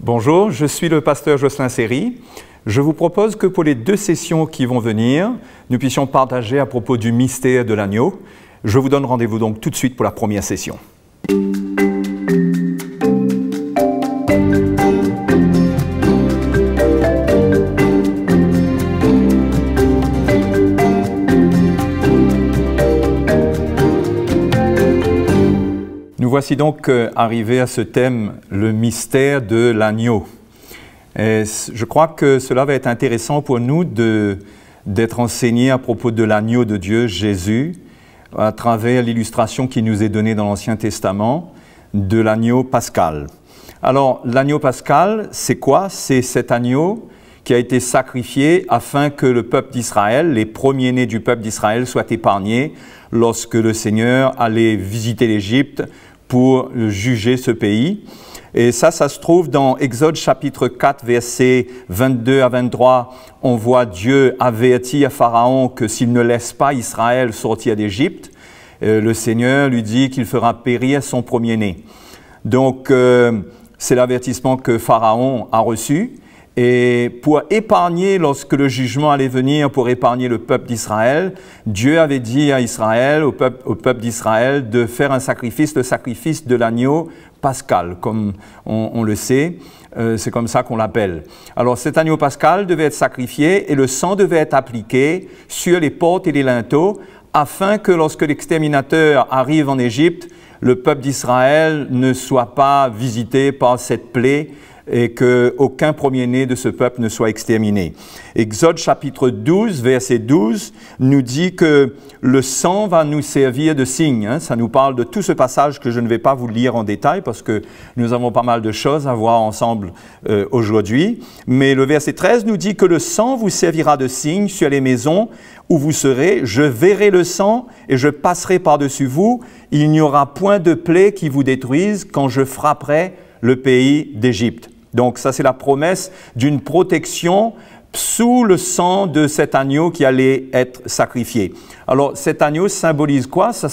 Bonjour, je suis le pasteur Jocelyn Seri. Je vous propose que pour les 2 sessions qui vont venir, nous puissions partager à propos du mystère de l'agneau. Je vous donne rendez-vous donc tout de suite pour la première session. Nous voici donc arrivés à ce thème, le mystère de l'agneau. Et je crois que cela va être intéressant pour nous d'être enseignés à propos de l'agneau de Dieu, Jésus, à travers l'illustration qui nous est donnée dans l'Ancien Testament de l'agneau pascal. Alors, l'agneau pascal, c'est quoi? C'est cet agneau qui a été sacrifié afin que le peuple d'Israël, les premiers-nés du peuple d'Israël, soient épargnés lorsque le Seigneur allait visiter l'Égypte pour juger ce pays. Et ça se trouve dans Exode chapitre 4, versets 22 à 23. On voit Dieu avertir à Pharaon que s'il ne laisse pas Israël sortir d'Égypte, le Seigneur lui dit qu'il fera périr son premier-né. Donc, c'est l'avertissement que Pharaon a reçu. Et pour épargner, lorsque le jugement allait venir, pour épargner le peuple d'Israël, Dieu avait dit à Israël, au peuple d'Israël, de faire un sacrifice, le sacrifice de l'agneau pascal, comme on le sait, c'est comme ça qu'on l'appelle. Alors cet agneau pascal devait être sacrifié et le sang devait être appliqué sur les portes et les linteaux, afin que lorsque l'exterminateur arrive en Égypte, le peuple d'Israël ne soit pas visité par cette plaie, et qu'aucun premier-né de ce peuple ne soit exterminé. Exode chapitre 12, verset 12, nous dit que le sang va nous servir de signe. Ça nous parle de tout ce passage que je ne vais pas vous lire en détail parce que nous avons pas mal de choses à voir ensemble aujourd'hui. Mais le verset 13 nous dit que le sang vous servira de signe sur les maisons où vous serez. Je verrai le sang et je passerai par-dessus vous. Il n'y aura point de plaie qui vous détruise quand je frapperai le pays d'Égypte. Donc ça, c'est la promesse d'une protection sous le sang de cet agneau qui allait être sacrifié. Alors cet agneau symbolise quoi? Ça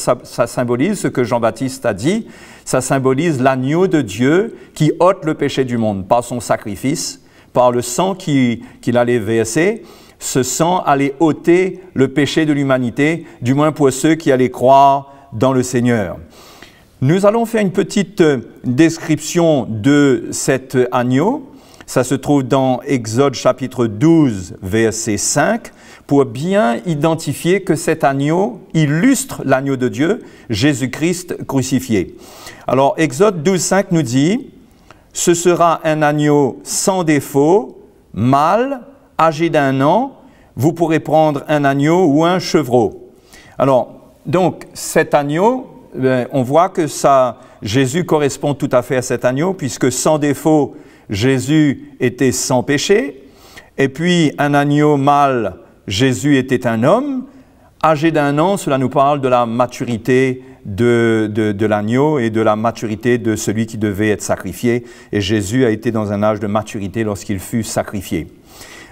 symbolise ce que Jean-Baptiste a dit, ça symbolise l'agneau de Dieu qui ôte le péché du monde par son sacrifice, par le sang qu'il allait verser. Ce sang allait ôter le péché de l'humanité, du moins pour ceux qui allaient croire dans le Seigneur. Nous allons faire une petite description de cet agneau. Ça se trouve dans Exode chapitre 12, verset 5, pour bien identifier que cet agneau illustre l'agneau de Dieu, Jésus-Christ crucifié. Alors, Exode 12, 5 nous dit « Ce sera un agneau sans défaut, mâle, âgé d'1 an. Vous pourrez prendre un agneau ou un chevreau. » Alors, donc, cet agneau, on voit que Jésus correspond tout à fait à cet agneau, puisque sans défaut, Jésus était sans péché. Et puis, un agneau mâle, Jésus était un homme. Âgé d'1 an, cela nous parle de la maturité de l'agneau et de la maturité de celui qui devait être sacrifié. Et Jésus a été dans un âge de maturité lorsqu'il fut sacrifié.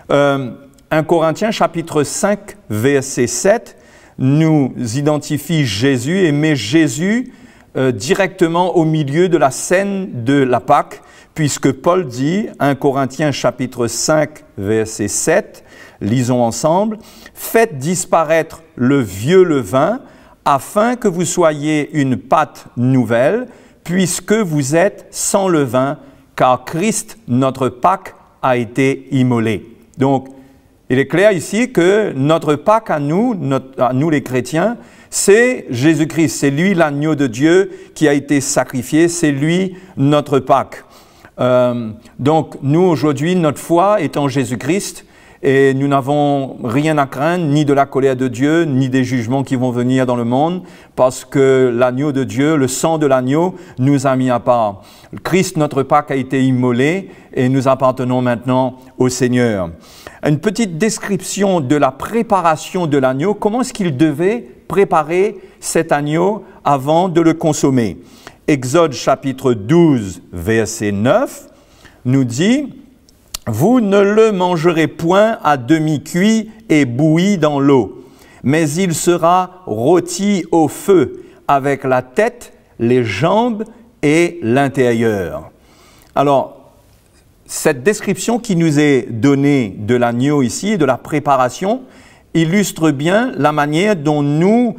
1 Corinthiens chapitre 5, verset 7, nous identifie Jésus et met Jésus directement au milieu de la scène de la Pâque, puisque Paul dit, 1 Corinthiens chapitre 5, verset 7, lisons ensemble, « Faites disparaître le vieux levain, afin que vous soyez une pâte nouvelle, puisque vous êtes sans levain, car Christ, notre Pâque, a été immolé. » Donc, il est clair ici que notre Pâque à nous les chrétiens, c'est Jésus-Christ. C'est lui l'agneau de Dieu qui a été sacrifié. C'est lui notre Pâque. Donc nous aujourd'hui, notre foi est en Jésus-Christ et nous n'avons rien à craindre, ni de la colère de Dieu, ni des jugements qui vont venir dans le monde, parce que l'agneau de Dieu, le sang de l'agneau, nous a mis à part. Christ, notre Pâque, a été immolé et nous appartenons maintenant au Seigneur. Une petite description de la préparation de l'agneau. Comment est-ce qu'il devait préparer cet agneau avant de le consommer? Exode chapitre 12, verset 9, nous dit « Vous ne le mangerez point à demi-cuit et bouilli dans l'eau, mais il sera rôti au feu avec la tête, les jambes et l'intérieur. » Alors, cette description qui nous est donnée de l'agneau ici, de la préparation, illustre bien la manière dont nous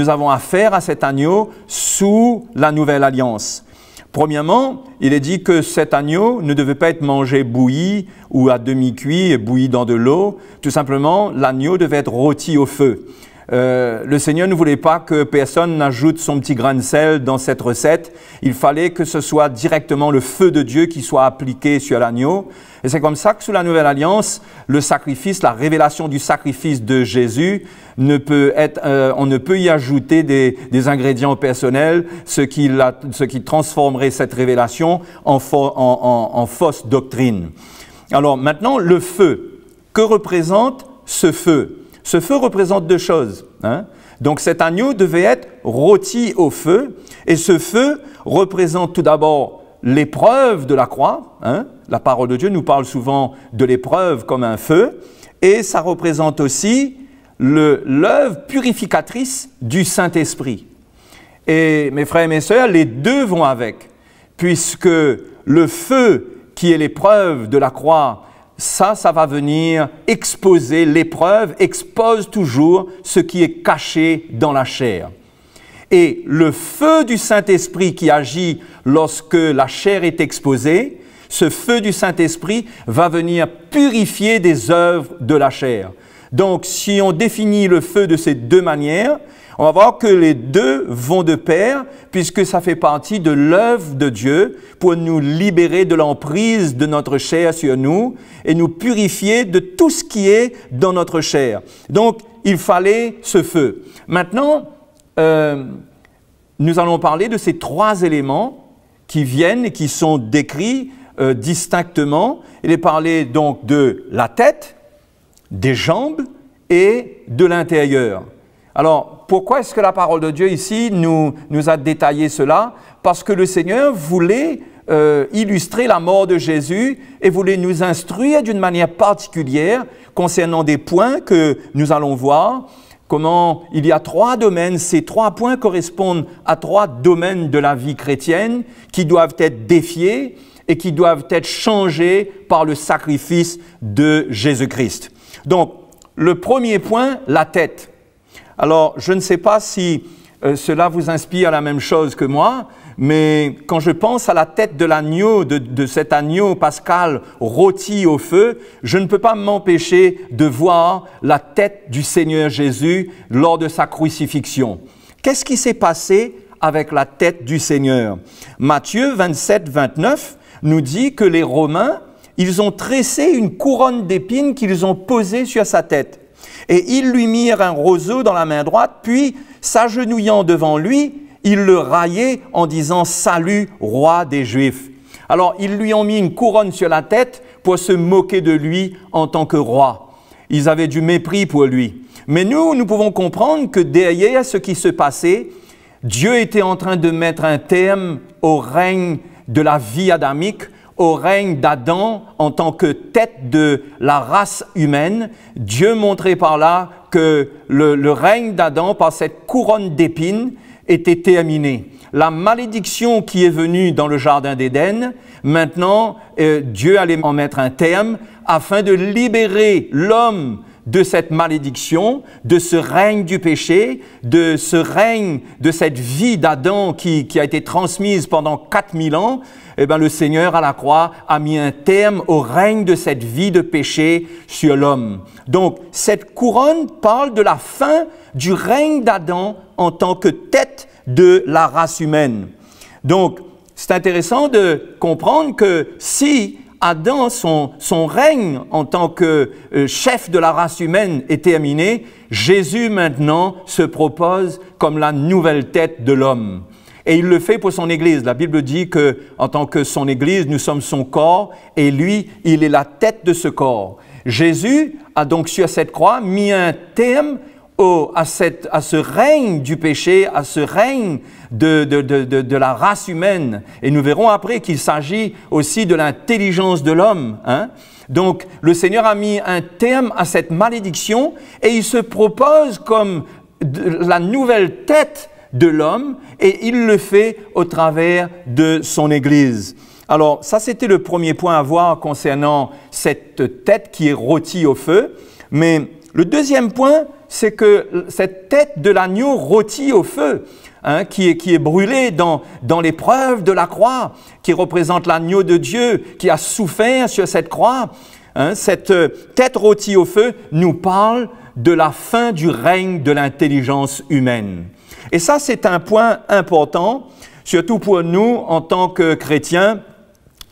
avons affaire à cet agneau sous la nouvelle alliance. Premièrement, il est dit que cet agneau ne devait pas être mangé bouilli ou à demi-cuit et bouilli dans de l'eau. Tout simplement, l'agneau devait être rôti au feu. Le Seigneur ne voulait pas que personne n'ajoute son petit grain de sel dans cette recette. Il fallait que ce soit directement le feu de Dieu qui soit appliqué sur l'agneau. Et c'est comme ça que sous la Nouvelle Alliance, le sacrifice, la révélation du sacrifice de Jésus, on ne peut y ajouter des ingrédients personnels, ce qui transformerait cette révélation en fausse doctrine. Alors maintenant, le feu. Que représente ce feu? Ce feu représente deux choses. Donc cet agneau devait être rôti au feu, et ce feu représente tout d'abord l'épreuve de la croix. La parole de Dieu nous parle souvent de l'épreuve comme un feu, et ça représente aussi l'œuvre purificatrice du Saint-Esprit. Et mes frères et mes sœurs, les deux vont avec, puisque le feu qui est l'épreuve de la croix, ça va venir exposer, l'épreuve expose toujours ce qui est caché dans la chair. Et le feu du Saint-Esprit qui agit lorsque la chair est exposée, ce feu du Saint-Esprit va venir purifier des œuvres de la chair. Donc, si on définit le feu de ces deux manières, on va voir que les deux vont de pair, puisque ça fait partie de l'œuvre de Dieu pour nous libérer de l'emprise de notre chair sur nous et nous purifier de tout ce qui est dans notre chair. Donc, il fallait ce feu. Maintenant, nous allons parler de ces trois éléments qui viennent et qui sont décrits distinctement. Il est parlé donc de la tête, des jambes et de l'intérieur. Alors, pourquoi est-ce que la parole de Dieu ici nous a détaillé cela? Parce que le Seigneur voulait illustrer la mort de Jésus et voulait nous instruire d'une manière particulière concernant des points que nous allons voir. Comment il y a trois domaines, ces trois points correspondent à trois domaines de la vie chrétienne qui doivent être défiés et qui doivent être changés par le sacrifice de Jésus-Christ. Donc, le premier point, la tête. Alors, je ne sais pas si cela vous inspire la même chose que moi, mais quand je pense à la tête de l'agneau, de cet agneau pascal rôti au feu, je ne peux pas m'empêcher de voir la tête du Seigneur Jésus lors de sa crucifixion. Qu'est-ce qui s'est passé avec la tête du Seigneur? Matthieu 27, 29 nous dit que les Romains, ils ont tressé une couronne d'épines qu'ils ont posée sur sa tête. Et ils lui mirent un roseau dans la main droite, puis, s'agenouillant devant lui, ils le raillaient en disant « Salut, roi des Juifs ». Alors, ils lui ont mis une couronne sur la tête pour se moquer de lui en tant que roi. Ils avaient du mépris pour lui. Mais nous pouvons comprendre que derrière ce qui se passait, Dieu était en train de mettre un terme au règne de la vie adamique, au règne d'Adam en tant que tête de la race humaine. Dieu montrait par là que le règne d'Adam, par cette couronne d'épines, était terminé. La malédiction qui est venue dans le jardin d'Éden, maintenant, Dieu allait en mettre un terme afin de libérer l'homme de cette malédiction, de ce règne du péché, de ce règne, de cette vie d'Adam qui a été transmise pendant 4000 ans. Eh bien, le Seigneur à la croix a mis un terme au règne de cette vie de péché sur l'homme. Donc, cette couronne parle de la fin du règne d'Adam en tant que tête de la race humaine. Donc, c'est intéressant de comprendre que si Adam, son règne en tant que chef de la race humaine est terminé, Jésus maintenant se propose comme la nouvelle tête de l'homme. Et il le fait pour son Église. La Bible dit que, en tant que son Église, nous sommes son corps et lui, il est la tête de ce corps. Jésus a donc sur cette croix mis un terme à ce règne du péché, à ce règne de la race humaine. Et nous verrons après qu'il s'agit aussi de l'intelligence de l'homme. Donc, le Seigneur a mis un terme à cette malédiction et il se propose comme la nouvelle tête de l'homme et il le fait au travers de son Église. Alors, ça, c'était le premier point à voir concernant cette tête qui est rôtie au feu. Mais le deuxième point, c'est que cette tête de l'agneau rôtie au feu, hein, qui est brûlée dans l'épreuve de la croix, qui représente l'agneau de Dieu, qui a souffert sur cette croix, hein, cette tête rôtie au feu nous parle de la fin du règne de l'intelligence humaine. Et ça, c'est un point important, surtout pour nous en tant que chrétiens,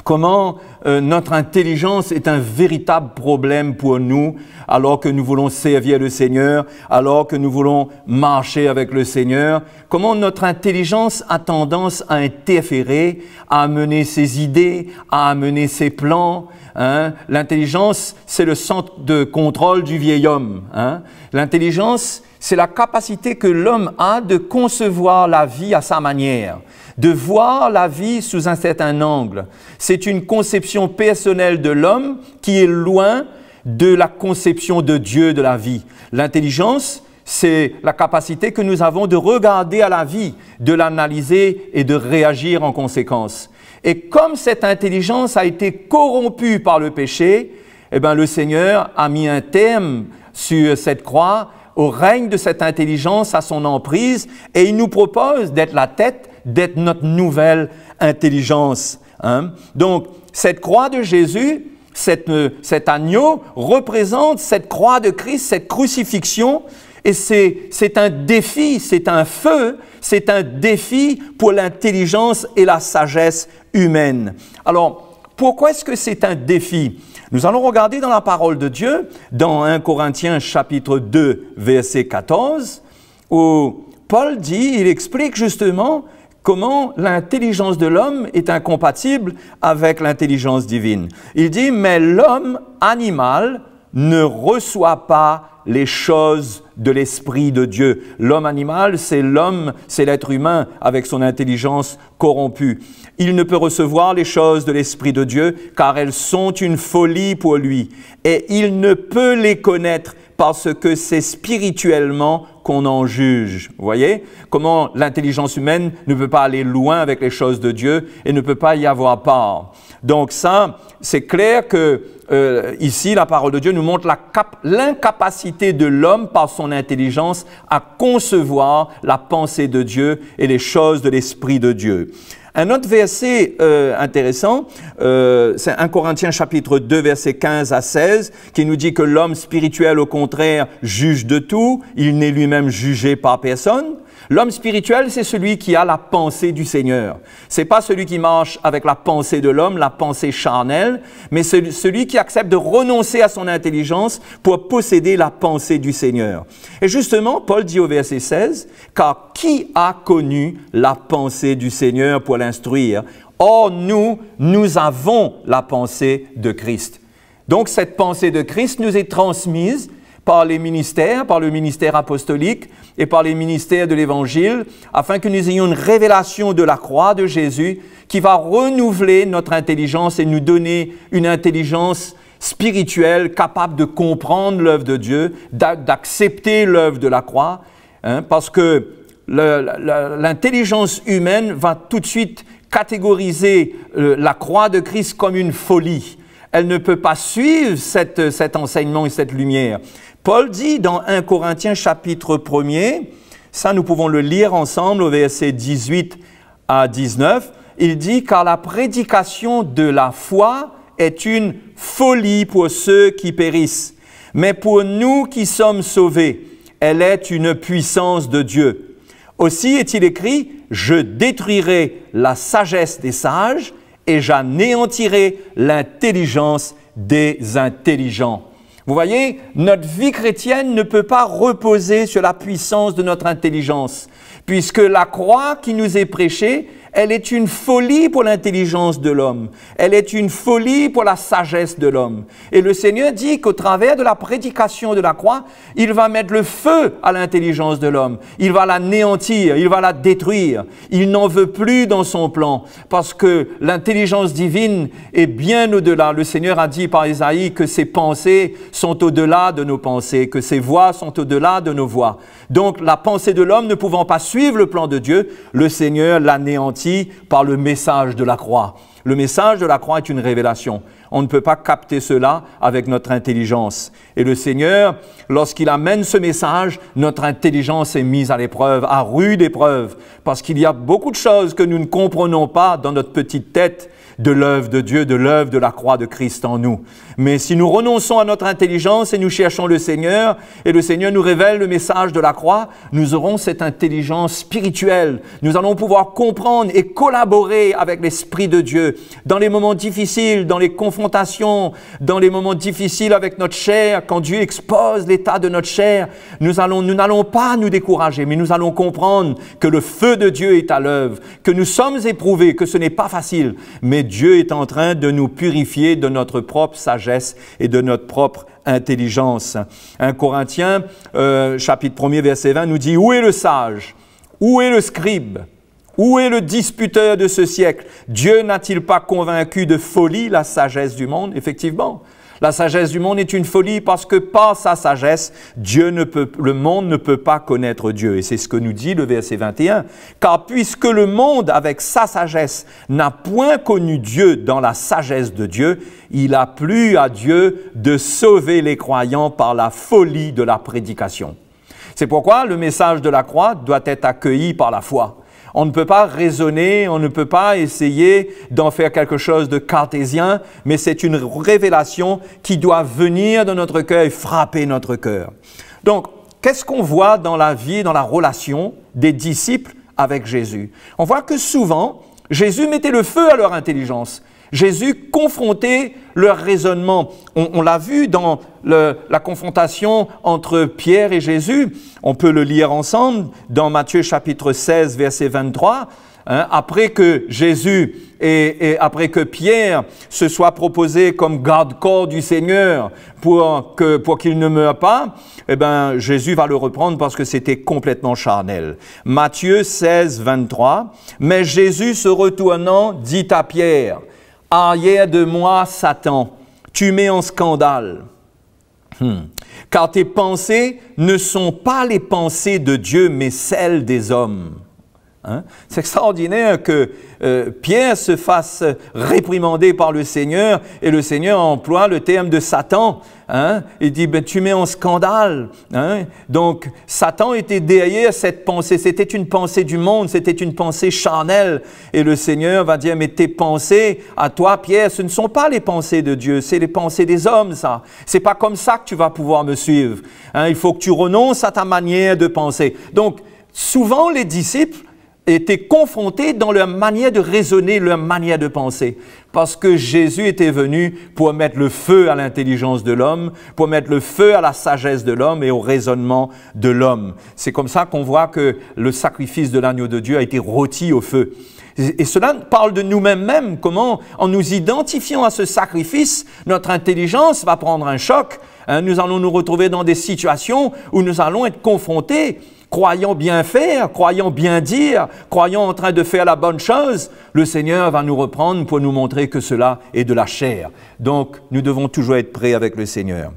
comment notre intelligence est un véritable problème pour nous alors que nous voulons servir le Seigneur, alors que nous voulons marcher avec le Seigneur. Comment notre intelligence a tendance à interférer, à amener ses idées, à amener ses plans. Hein? L'intelligence, c'est le centre de contrôle du vieil homme. Hein? L'intelligence, c'est la capacité que l'homme a de concevoir la vie à sa manière, de voir la vie sous un certain angle. C'est une conception personnelle de l'homme qui est loin de la conception de Dieu de la vie. L'intelligence, c'est la capacité que nous avons de regarder à la vie, de l'analyser et de réagir en conséquence. Et comme cette intelligence a été corrompue par le péché, eh bien, le Seigneur a mis un terme sur cette croix au règne de cette intelligence, à son emprise, et il nous propose d'être la tête, d'être notre nouvelle intelligence. Hein? Donc, cette croix de Jésus, cet agneau représente cette croix de Christ, cette crucifixion, et c'est un défi, c'est un feu, c'est un défi pour l'intelligence et la sagesse humaine. Alors, pourquoi est-ce que c'est un défi? Nous allons regarder dans la parole de Dieu, dans 1 Corinthiens chapitre 2, verset 14, où Paul dit, il explique justement comment l'intelligence de l'homme est incompatible avec l'intelligence divine. Il dit, mais l'homme animal ne reçoit pas les choses de l'Esprit de Dieu. L'homme animal, c'est l'homme, c'est l'être humain avec son intelligence corrompue. Il ne peut recevoir les choses de l'Esprit de Dieu car elles sont une folie pour lui et il ne peut les connaître parce que c'est spirituellement qu'on en juge. Vous voyez comment l'intelligence humaine ne peut pas aller loin avec les choses de Dieu et ne peut pas y avoir part. Donc ça, c'est clair que ici, la parole de Dieu nous montre l'incapacité de l'homme par son intelligence à concevoir la pensée de Dieu et les choses de l'Esprit de Dieu. Un autre verset intéressant, c'est 1 Corinthiens chapitre 2, versets 15 à 16, qui nous dit que l'homme spirituel, au contraire, juge de tout, il n'est lui-même jugé par personne. L'homme spirituel, c'est celui qui a la pensée du Seigneur. C'est pas celui qui marche avec la pensée de l'homme, la pensée charnelle, mais celui qui accepte de renoncer à son intelligence pour posséder la pensée du Seigneur. Et justement, Paul dit au verset 16, « Car qui a connu la pensée du Seigneur pour l'instruire? Or, nous avons la pensée de Christ. » Donc, cette pensée de Christ nous est transmise par les ministères, par le ministère apostolique et par les ministères de l'Évangile, afin que nous ayons une révélation de la croix de Jésus qui va renouveler notre intelligence et nous donner une intelligence spirituelle capable de comprendre l'œuvre de Dieu, d'accepter l'œuvre de la croix, hein, parce que l'intelligence humaine va tout de suite catégoriser la croix de Christ comme une folie. Elle ne peut pas suivre cet enseignement et cette lumière. Paul dit dans 1 Corinthiens chapitre 1er, ça nous pouvons le lire ensemble au verset 18 à 19, il dit « Car la prédication de la foi est une folie pour ceux qui périssent, mais pour nous qui sommes sauvés, elle est une puissance de Dieu. Aussi est-il écrit « Je détruirai la sagesse des sages et j'anéantirai l'intelligence des intelligents. » Vous voyez, notre vie chrétienne ne peut pas reposer sur la puissance de notre intelligence, puisque la croix qui nous est prêchée, elle est une folie pour l'intelligence de l'homme. Elle est une folie pour la sagesse de l'homme. Et le Seigneur dit qu'au travers de la prédication de la croix, il va mettre le feu à l'intelligence de l'homme. Il va l'anéantir, il va la détruire. Il n'en veut plus dans son plan, parce que l'intelligence divine est bien au-delà. Le Seigneur a dit par Isaïe que ses pensées sont au-delà de nos pensées, que ses voies sont au-delà de nos voies. Donc la pensée de l'homme ne pouvant pas suivre le plan de Dieu, le Seigneur l'anéantit. garantie par le message de la croix. Le message de la croix est une révélation. On ne peut pas capter cela avec notre intelligence. Et le Seigneur, lorsqu'il amène ce message, notre intelligence est mise à l'épreuve, à rude épreuve, parce qu'il y a beaucoup de choses que nous ne comprenons pas dans notre petite tête de l'œuvre de Dieu, de l'œuvre de la croix de Christ en nous. Mais si nous renonçons à notre intelligence et nous cherchons le Seigneur, et le Seigneur nous révèle le message de la croix, nous aurons cette intelligence spirituelle. Nous allons pouvoir comprendre et collaborer avec l'Esprit de Dieu dans les moments difficiles, dans les confrontations, dans les moments difficiles avec notre chair, quand Dieu expose l'état de notre chair. Nous n'allons pas nous décourager, mais nous allons comprendre que le feu de Dieu est à l'œuvre, que nous sommes éprouvés, que ce n'est pas facile, mais Dieu est en train de nous purifier de notre propre sagesse et de notre propre intelligence. 1 Corinthiens, chapitre 1er, verset 20, nous dit « Où est le sage? Où est le scribe? Où est le disputeur de ce siècle? Dieu n'a-t-il pas convaincu de folie la sagesse du monde? » Effectivement, la sagesse du monde est une folie parce que par sa sagesse, le monde ne peut pas connaître Dieu. Et c'est ce que nous dit le verset 21. « Car puisque le monde, avec sa sagesse, n'a point connu Dieu dans la sagesse de Dieu, il a plu à Dieu de sauver les croyants par la folie de la prédication. » C'est pourquoi le message de la croix doit être accueilli par la foi. On ne peut pas raisonner, on ne peut pas essayer d'en faire quelque chose de cartésien, mais c'est une révélation qui doit venir de notre cœur et frapper notre cœur. Donc, qu'est-ce qu'on voit dans la vie, dans la relation des disciples avec Jésus? On voit que souvent, Jésus mettait le feu à leur intelligence. Jésus confrontait leur raisonnement. On l'a vu dans la confrontation entre Pierre et Jésus. On peut le lire ensemble dans Matthieu chapitre 16, verset 23. Après que Jésus et après que Pierre se soit proposé comme garde-corps du Seigneur pour qu'il ne meure pas, eh ben, Jésus va le reprendre parce que c'était complètement charnel. Matthieu 16, 23. « Mais Jésus se retournant dit à Pierre, « Arrière de moi, Satan, tu mets en scandale. Car tes pensées ne sont pas les pensées de Dieu, mais celles des hommes. » C'est extraordinaire que Pierre se fasse réprimander par le Seigneur et le Seigneur emploie le terme de Satan. Il dit, tu mets en scandale. Donc, Satan était derrière cette pensée. C'était une pensée du monde, c'était une pensée charnelle. Et le Seigneur va dire, mais tes pensées, à toi, Pierre, ce ne sont pas les pensées de Dieu, c'est les pensées des hommes, ça. C'est pas comme ça que tu vas pouvoir me suivre. Il faut que tu renonces à ta manière de penser. Donc, souvent, les disciples étaient confrontés dans leur manière de raisonner, leur manière de penser. Parce que Jésus était venu pour mettre le feu à l'intelligence de l'homme, pour mettre le feu à la sagesse de l'homme et au raisonnement de l'homme. C'est comme ça qu'on voit que le sacrifice de l'agneau de Dieu a été rôti au feu. Et cela parle de nous-mêmes, comment, en nous identifiant à ce sacrifice, notre intelligence va prendre un choc. Nous allons nous retrouver dans des situations où nous allons être confrontés, croyant bien faire, croyant bien dire, croyant en train de faire la bonne chose. Le Seigneur va nous reprendre pour nous montrer que cela est de la chair. Donc, nous devons toujours être prêts avec le Seigneur.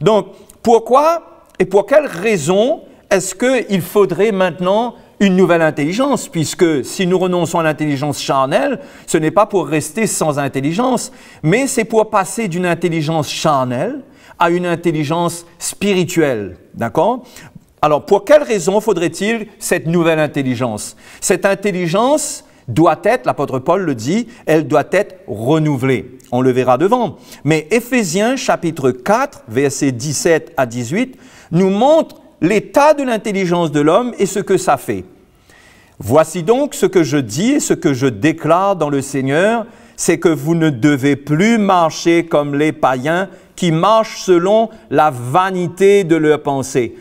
Donc, pourquoi et pour quelle raison est-ce qu'il faudrait maintenant une nouvelle intelligence, puisque si nous renonçons à l'intelligence charnelle, ce n'est pas pour rester sans intelligence, mais c'est pour passer d'une intelligence charnelle à une intelligence spirituelle. D'accord? Alors, pour quelle raison faudrait-il cette nouvelle intelligence? Cette intelligence doit être, l'apôtre Paul le dit, elle doit être renouvelée. On le verra devant. Mais Éphésiens chapitre 4, versets 17 à 18, nous montre l'état de l'intelligence de l'homme et ce que ça fait. « Voici donc ce que je dis et ce que je déclare dans le Seigneur, c'est que vous ne devez plus marcher comme les païens qui marchent selon la vanité de leurs pensées. »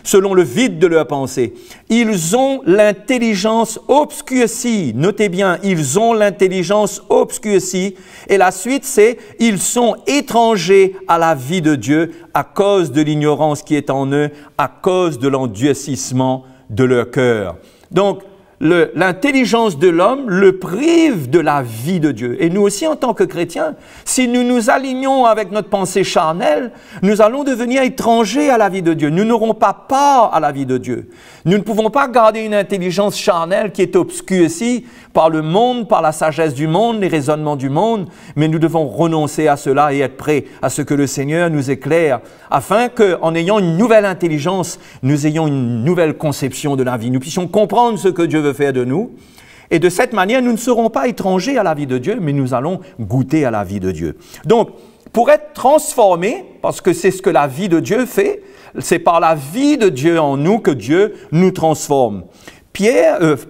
Selon le vide de leur pensée. Ils ont l'intelligence obscurcie. Notez bien, ils ont l'intelligence obscurcie. Et la suite, c'est « Ils sont étrangers à la vie de Dieu à cause de l'ignorance qui est en eux, à cause de l'endurcissement de leur cœur. » Donc, l'intelligence de l'homme le prive de la vie de Dieu. Et nous aussi, en tant que chrétiens, si nous nous alignons avec notre pensée charnelle, nous allons devenir étrangers à la vie de Dieu. Nous n'aurons pas part à la vie de Dieu. Nous ne pouvons pas garder une intelligence charnelle qui est obscurcie par le monde, par la sagesse du monde, les raisonnements du monde, mais nous devons renoncer à cela et être prêts à ce que le Seigneur nous éclaire, afin qu'en ayant une nouvelle intelligence, nous ayons une nouvelle conception de la vie. Nous puissions comprendre ce que Dieu veut faire de nous. Et de cette manière, nous ne serons pas étrangers à la vie de Dieu, mais nous allons goûter à la vie de Dieu. Donc, pour être transformés, parce que c'est ce que la vie de Dieu fait, c'est par la vie de Dieu en nous que Dieu nous transforme.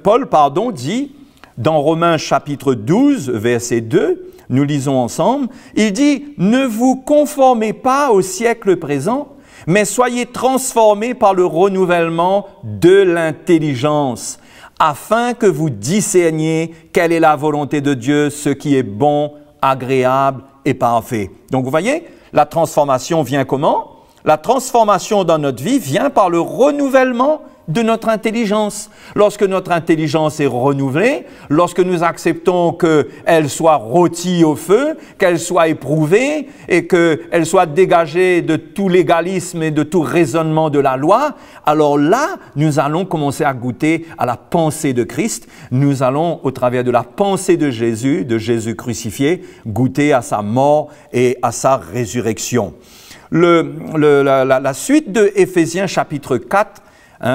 Paul dit, dans Romains chapitre 12, verset 2, nous lisons ensemble, il dit « Ne vous conformez pas au siècle présent, mais soyez transformés par le renouvellement de l'intelligence, afin que vous discerniez quelle est la volonté de Dieu, ce qui est bon, agréable et parfait. » Donc vous voyez, la transformation vient comment? La transformation dans notre vie vient par le renouvellement de notre intelligence. Lorsque notre intelligence est renouvelée, lorsque nous acceptons qu'elle soit rôtie au feu, qu'elle soit éprouvée et qu'elle soit dégagée de tout légalisme et de tout raisonnement de la loi, alors là, nous allons commencer à goûter à la pensée de Christ. Nous allons, au travers de la pensée de Jésus crucifié, goûter à sa mort et à sa résurrection. La suite de Éphésiens chapitre 4,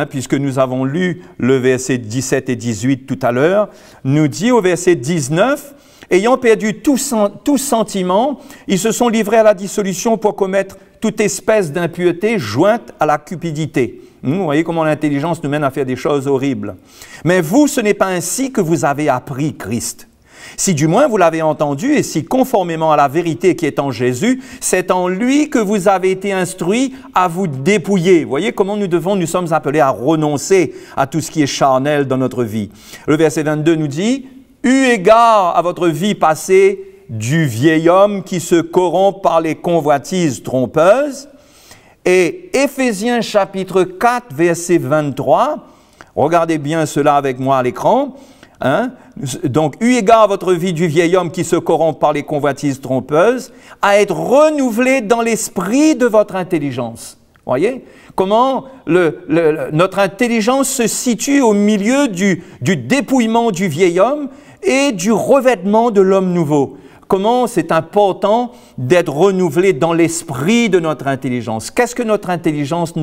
puisque nous avons lu le verset 17 et 18 tout à l'heure, nous dit au verset 19, « Ayant perdu tout sentiment, ils se sont livrés à la dissolution pour commettre toute espèce d'impureté jointe à la cupidité. » Vous voyez comment l'intelligence nous mène à faire des choses horribles. « Mais vous, ce n'est pas ainsi que vous avez appris Christ. Si du moins vous l'avez entendu et si conformément à la vérité qui est en Jésus, c'est en lui que vous avez été instruits à vous dépouiller. » Vous voyez comment nous sommes appelés à renoncer à tout ce qui est charnel dans notre vie. Le verset 22 nous dit, « Eu égard à votre vie passée du vieil homme qui se corrompt par les convoitises trompeuses. » Et Éphésiens chapitre 4, verset 23, regardez bien cela avec moi à l'écran. Donc, eu égard à votre vie du vieil homme qui se corrompt par les convoitises trompeuses, à être renouvelé dans l'esprit de votre intelligence. Voyez comment notre intelligence se situe au milieu du dépouillement du vieil homme et du revêtement de l'homme nouveau. Comment c'est important d'être renouvelé dans l'esprit de notre intelligence. Qu'est-ce que notre intelligence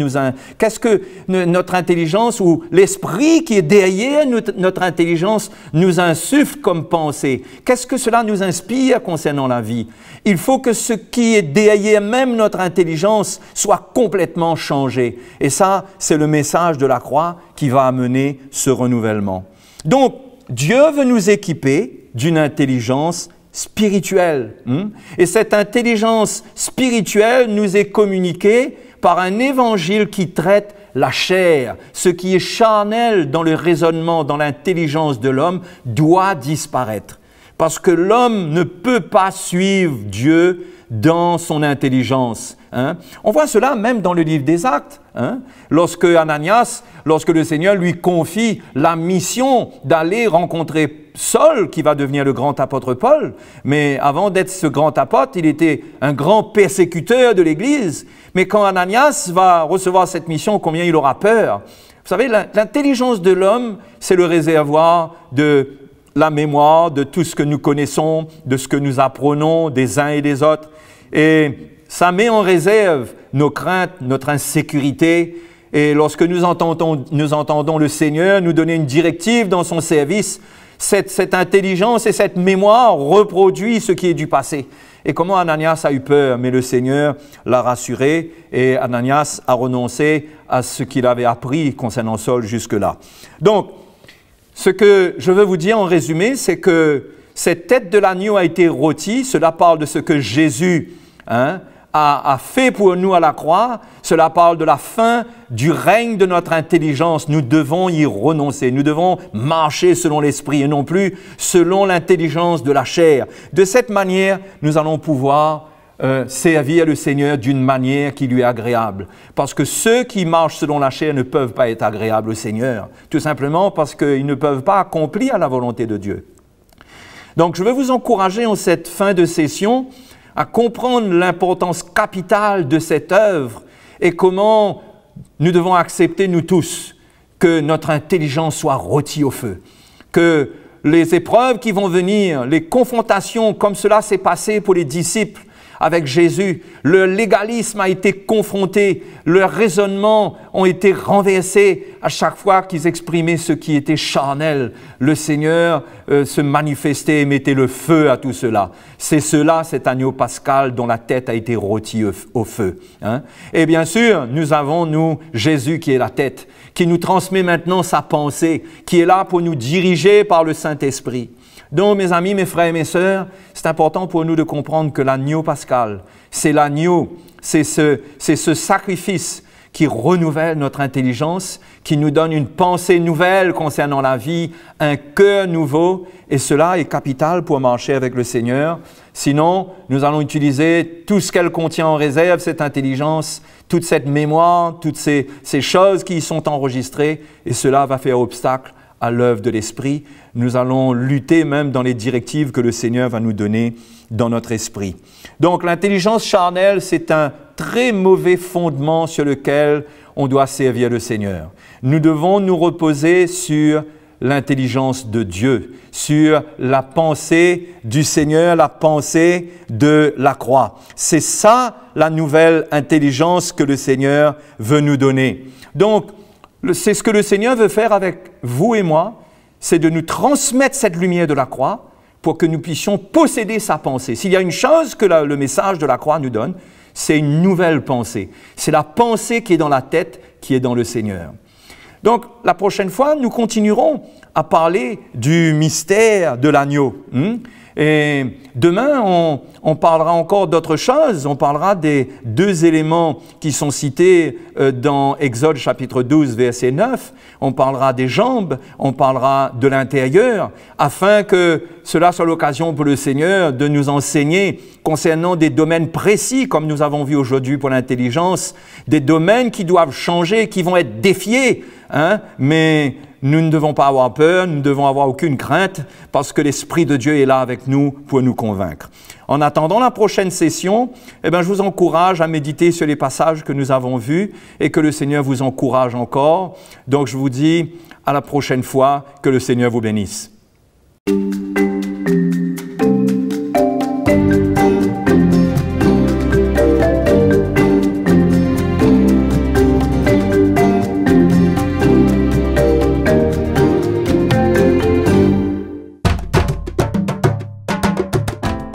notre intelligence ou l'esprit qui est derrière notre intelligence nous insuffle comme pensée? Qu'est-ce que cela nous inspire concernant la vie? Il faut que ce qui est derrière même notre intelligence soit complètement changé. Et ça, c'est le message de la croix qui va amener ce renouvellement. Donc, Dieu veut nous équiper d'une intelligence spirituelle. Et cette intelligence spirituelle nous est communiquée par un évangile qui traite la chair. Ce qui est charnel dans le raisonnement, dans l'intelligence de l'homme, doit disparaître. Parce que l'homme ne peut pas suivre Dieu dans son intelligence. On voit cela même dans le livre des Actes. Lorsque le Seigneur lui confie la mission d'aller rencontrer Saul, qui va devenir le grand apôtre Paul, mais avant d'être ce grand apôtre, il était un grand persécuteur de l'Église. Mais quand Ananias va recevoir cette mission, combien il aura peur. Vous savez, l'intelligence de l'homme, c'est le réservoir de la mémoire, de tout ce que nous connaissons, de ce que nous apprenons des uns et des autres. Et ça met en réserve nos craintes, notre insécurité. Et lorsque nous entendons le Seigneur nous donner une directive dans son service, cette intelligence et cette mémoire reproduit ce qui est du passé. Et comment Ananias a eu peur, mais le Seigneur l'a rassuré et Ananias a renoncé à ce qu'il avait appris concernant Saul jusque-là. Donc, ce que je veux vous dire en résumé, c'est que cette tête de l'agneau a été rôtie. Cela parle de ce que Jésus a fait pour nous à la croix. Cela parle de la fin du règne de notre intelligence. Nous devons y renoncer. Nous devons marcher selon l'esprit et non plus selon l'intelligence de la chair. De cette manière, nous allons pouvoir servir le Seigneur d'une manière qui lui est agréable. Parce que ceux qui marchent selon la chair ne peuvent pas être agréables au Seigneur, tout simplement parce qu'ils ne peuvent pas accomplir la volonté de Dieu. Donc je veux vous encourager en cette fin de session à comprendre l'importance capitale de cette œuvre et comment nous devons accepter, nous tous, que notre intelligence soit rôtie au feu, que les épreuves qui vont venir, les confrontations, comme cela s'est passé pour les disciples avec Jésus, le légalisme a été confronté, leurs raisonnements ont été renversés à chaque fois qu'ils exprimaient ce qui était charnel. Le Seigneur se manifestait et mettait le feu à tout cela. C'est cela, cet agneau pascal dont la tête a été rôtie au feu. Hein? Et bien sûr, nous avons, nous, Jésus qui est la tête, qui nous transmet maintenant sa pensée, qui est là pour nous diriger par le Saint-Esprit. Donc, mes amis, mes frères et mes sœurs, c'est important pour nous de comprendre que l'agneau pascal, c'est l'agneau, c'est ce sacrifice qui renouvelle notre intelligence, qui nous donne une pensée nouvelle concernant la vie, un cœur nouveau, et cela est capital pour marcher avec le Seigneur. Sinon, nous allons utiliser tout ce qu'elle contient en réserve, cette intelligence, toute cette mémoire, toutes ces choses qui y sont enregistrées, et cela va faire obstacle à l'œuvre de l'Esprit. Nous allons lutter même dans les directives que le Seigneur va nous donner dans notre esprit. Donc l'intelligence charnelle, c'est un très mauvais fondement sur lequel on doit servir le Seigneur. Nous devons nous reposer sur l'intelligence de Dieu, sur la pensée du Seigneur, la pensée de la croix. C'est ça la nouvelle intelligence que le Seigneur veut nous donner. Donc, c'est ce que le Seigneur veut faire avec vous et moi, c'est de nous transmettre cette lumière de la croix pour que nous puissions posséder sa pensée. S'il y a une chose que le message de la croix nous donne, c'est une nouvelle pensée. C'est la pensée qui est dans la tête, qui est dans le Seigneur. Donc, la prochaine fois, nous continuerons à parler du mystère de l'agneau. Et demain, on parlera encore d'autres choses. On parlera des deux éléments qui sont cités dans Exode chapitre 12, verset 9. On parlera des jambes, on parlera de l'intérieur, afin que cela soit l'occasion pour le Seigneur de nous enseigner concernant des domaines précis, comme nous avons vu aujourd'hui pour l'intelligence, des domaines qui doivent changer, qui vont être défiés, hein, mais nous ne devons pas avoir peur, nous ne devons avoir aucune crainte parce que l'Esprit de Dieu est là avec nous pour nous convaincre. En attendant la prochaine session, je vous encourage à méditer sur les passages que nous avons vus et que le Seigneur vous encourage encore. Donc je vous dis à la prochaine fois, que le Seigneur vous bénisse.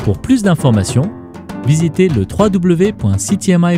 Pour plus d'informations, visitez le www.ctmi.org.